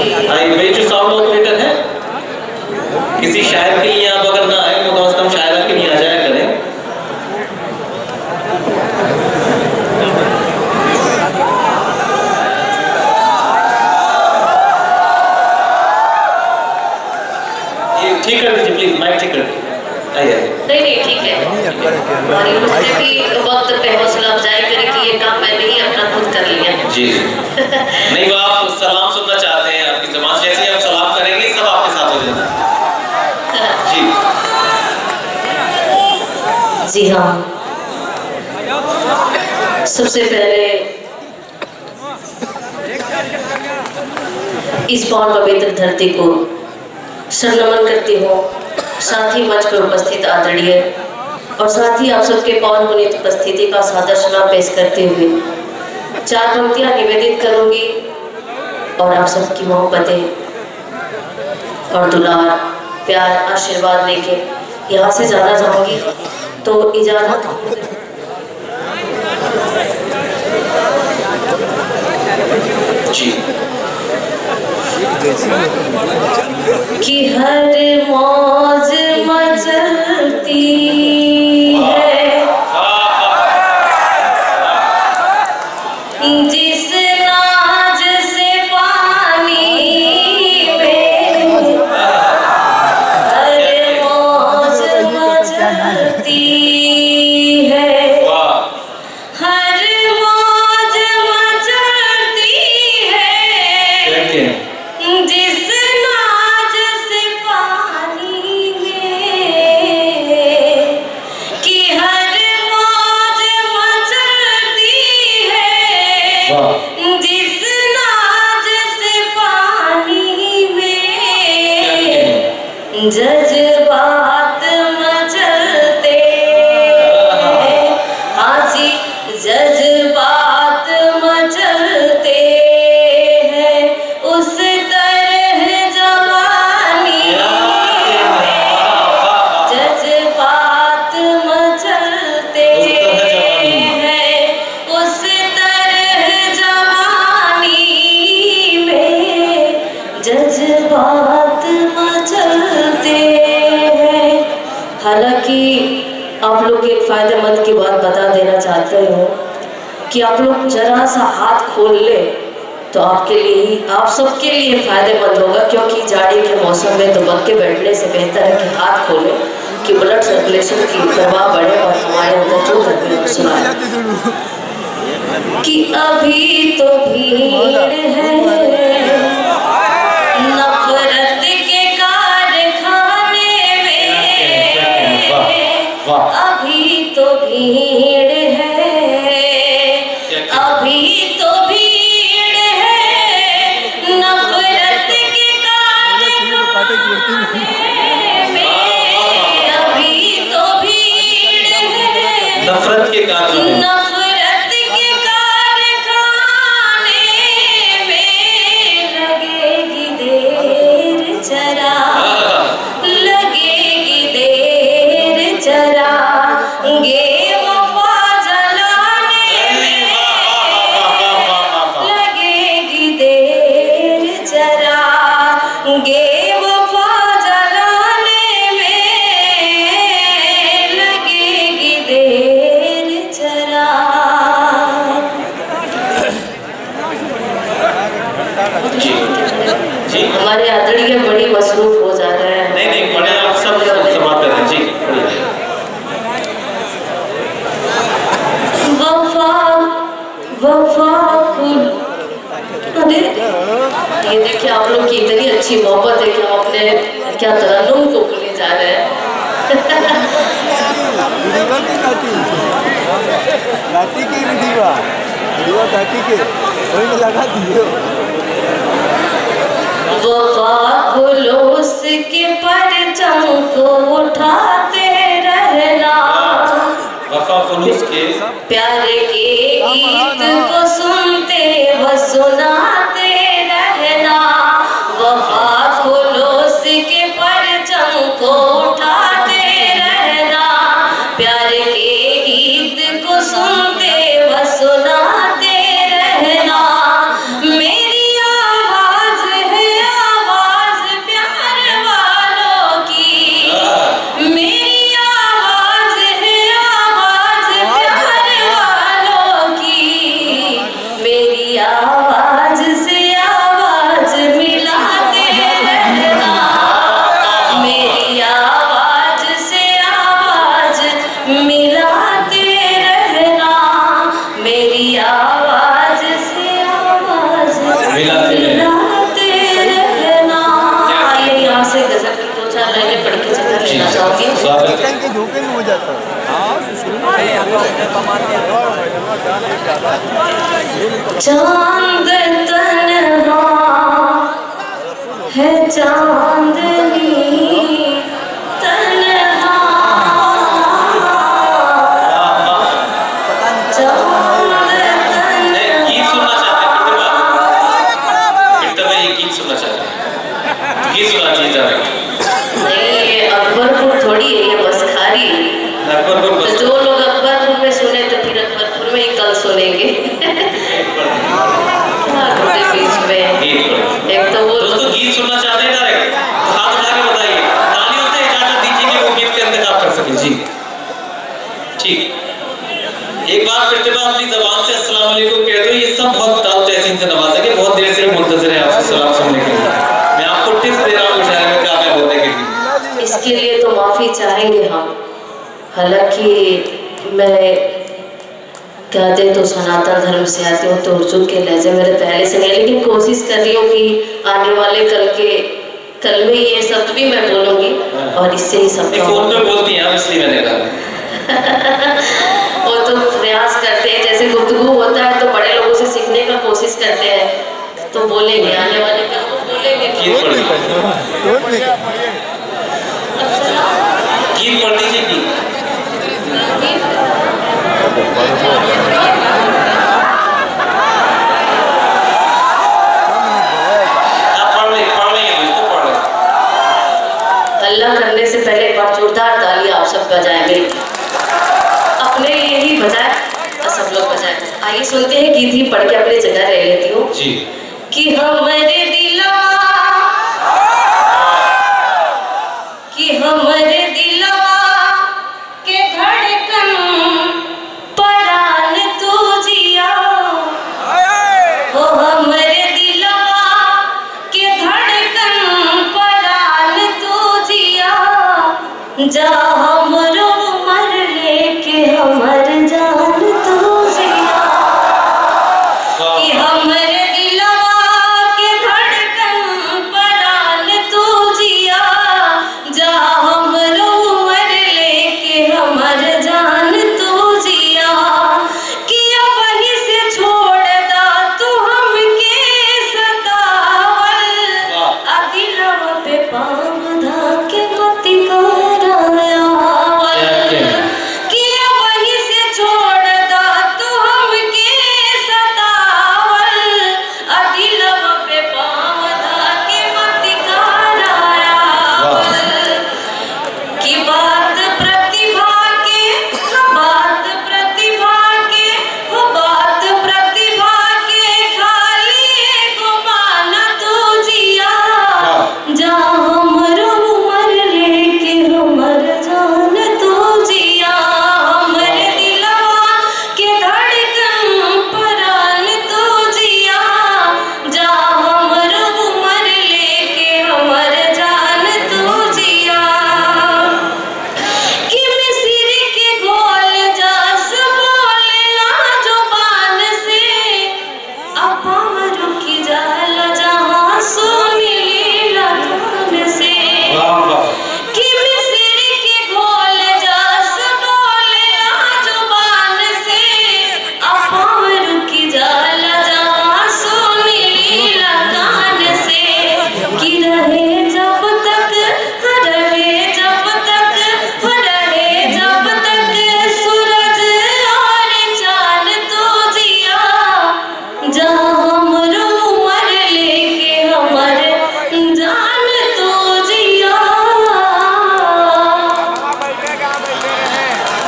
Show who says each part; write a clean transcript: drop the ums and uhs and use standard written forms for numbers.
Speaker 1: भाई जो sound operator है, किसी शायर के लिए आप अगर ना आए तो कम से कम शायरा के लिए आ जाया करें। ये ठीक कर दीजिए प्लीज, माइक ठीक कर दीजिए।
Speaker 2: नहीं ठीक है, हमारी उसने भी वक्त पे हौसला अफजाई करे कि ये काम मैंने ही अपना खुद कर लिया।
Speaker 1: जी नहीं, वो आप सलाम सुनना चाहते हैं, आपकी ज़बान जैसे ही आप सलाम करेंगे सब आपके साथ हो जाएगा।
Speaker 2: जी हाँ, सबसे पहले इस पावन पवित्र धरती को शरणमन करती हूँ, साथ ही मंच पर उपस्थित आदरणीय और साथ ही आप सबके पावन पुनीत उपस्थिति का सादर सलाम पेश करते हुए 4 पंक्तियां निवेदित करूंगी और आप सबकी मोहब्बतें और दुलार प्यार आशीर्वाद लेके यहाँ से जाना चाहूंगी, तो इजाजत।
Speaker 1: जी
Speaker 2: कि हर मौज मचलती है जिस नाज से पानी में, हर मौज मचलती है, हर मौज मचलती है जिस नाज से पानी में, कि हर मौज मचलती है जिस नाज से पानी में, जज्बात मचलते हैं, हाँ जी जज्बात मचलते हैं, उस तरह जवानी में जज्बात मचलते हैं, उस तरह जवानी में जज्बात मचलते हैं। हालांकि आप लोग एक फायदेमंद की बात बता देना चाहते हो कि आप लोग जरा सा हाथ खोल ले तो आपके लिए, आप सबके लिए फायदेमंद होगा, क्योंकि जाड़े के मौसम में दुबक के बैठने से बेहतर है कि हाथ खोले कि ब्लड सर्कुलेशन की प्रभाव बढ़े और हमारे अंदर जो गर्मी सुनाए कि अभी तो भीड़ है नफरत के कारखाने में, अभी तो भीड़ है, अभी तो भीड़ है नफरत के कारखाने में, अभी तो भीड़ है
Speaker 1: नफरत के कारखाने में,
Speaker 2: लगेगी देर जरा, लगेगी देर जरा, गे वफा जलाने में, लगेगी देर जरा, गे वफा जलाने में, लगेगी देर जरा।
Speaker 1: जी जी
Speaker 2: हमारे आदरणीय बड़ी मसरूफ हो जा रहे हैं।
Speaker 1: नहीं बड़े आप सब समाप्त कर रहे हैं। जी
Speaker 2: वफा वफा अरे ये देखिए आप लोग की इतनी अच्छी मोहब्बत है कि हम अपने क्या तरन्नुम को भूले जा रहे हैं। वफा खुलूस के परचम को उठाते रहना,
Speaker 1: वफा खुलूस के
Speaker 2: प्यार के गीत को सुनते व सुनाते रहना, वफा खुलूस के परचम को उठाते रहना, प्यार के गीत को सुनते व सुनाते रहना, मेरी आवाज है चार लाइनें पढ़ के जगह
Speaker 1: जी
Speaker 2: लेना चाहूंगी।
Speaker 1: स्वागत है।
Speaker 3: के धोखे में हो जाता है।
Speaker 2: चांद तन्हा है चांदनी तन्हा, चांद
Speaker 1: नहीं, गीत सुनना चाहते हैं कीर्तन ये गीत सुनना चाहते हैं, गीत सुना चाहिए जा रहे
Speaker 2: नहीं, ये अकबरपुर थोड़ी है, ये बसखारी है।
Speaker 1: अकबरपुर
Speaker 2: तो
Speaker 1: बस
Speaker 2: जो लोग अकबरपुर में सुने तो फिर अकबरपुर में ही कल सुनेंगे। क्या बीच में
Speaker 1: गीत पढ़े।
Speaker 2: एक तो वो
Speaker 1: दोस्तों गीत सुनना चाहते हैं डायरेक्ट हाथ उठा के बताइए, तालियों से इजाजत दीजिए कि वो गीत के इंतखाब कर सके। जी ठीक, एक बार प्रतिभा अपनी जबान से अस्सलाम वालेकुम कह दो। ये सब बहुत दाऊद तहसीन से नवाजा के बहुत देर से ही मुंतजर है आपसे सलाम सुनने के लिए। मैं आपको टिप्स दे रहा हूँ शायद में कामयाब होने के लिए।
Speaker 2: इसके लिए तो माफी चाहेंगे हम। हालांकि मैं कहते तो सनातन धर्म से आती हूँ तो उर्दू के लहजे मेरे पहले से नहीं है, लेकिन कोशिश कर रही हूँ कि आने वाले कल में ये शब्द भी मैं बोलूँगी और इससे ही सब
Speaker 1: फोन पे बोलती हैं आप, इसलिए मैंने कहा।
Speaker 2: वो तो प्रयास करते हैं, जैसे गुफ्तगू होता है तो बड़े लोगों से सीखने का कोशिश करते हैं, तो बोलेंगे आने वाले कल को बोलेंगे।
Speaker 1: गीत पढ़ गीत पढ़ दीजिए गीत।
Speaker 2: हल्ला करने से पहले एक बार जोरदार ताली आप सब बजाएं, मेरी अपने लिए ही बजाएं और सब लोग बजाएं। आइए सुनते हैं, गीत ही पढ़ के अपनी जगह ले लेती हूँ
Speaker 1: जी।
Speaker 2: कि हम